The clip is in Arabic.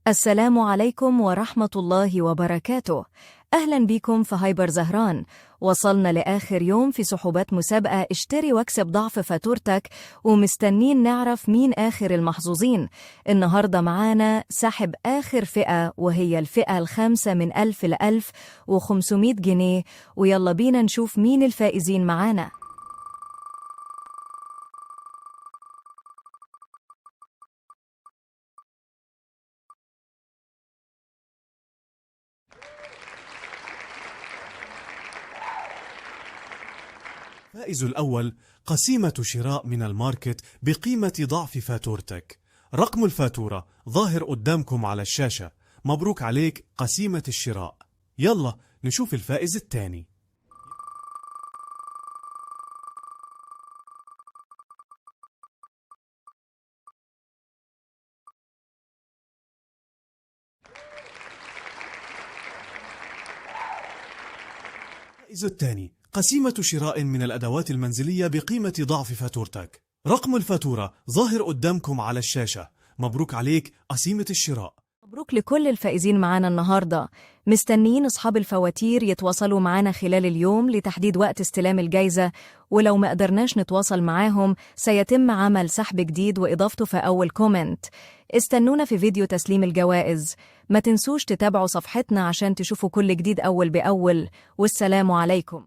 السلام عليكم ورحمة الله وبركاته. أهلا بكم في هايبر زهران. وصلنا لآخر يوم في سحوبات مسابقة اشتري واكسب ضعف فاتورتك، ومستنين نعرف مين آخر المحظوظين. النهاردة معانا سحب آخر فئة، وهي الفئة الخامسة من 1000 ل 1500 جنيه. ويلا بينا نشوف مين الفائزين معانا. الفائز الأول قسيمة شراء من الماركت بقيمة ضعف فاتورتك. رقم الفاتورة ظاهر قدامكم على الشاشة. مبروك عليك قسيمة الشراء. يلا نشوف الفائز الثاني. الفائز الثاني قسيمة شراء من الأدوات المنزلية بقيمة ضعف فاتورتك. رقم الفاتورة ظاهر قدامكم على الشاشة. مبروك عليك قسيمة الشراء. مبروك لكل الفائزين معانا النهاردة. مستنيين أصحاب الفواتير يتواصلوا معانا خلال اليوم لتحديد وقت استلام الجايزة، ولو ما قدرناش نتواصل معاهم سيتم عمل سحب جديد وإضافته في أول كومنت. استنونا في فيديو تسليم الجوائز. ما تنسوش تتابعوا صفحتنا عشان تشوفوا كل جديد أول بأول، والسلام عليكم.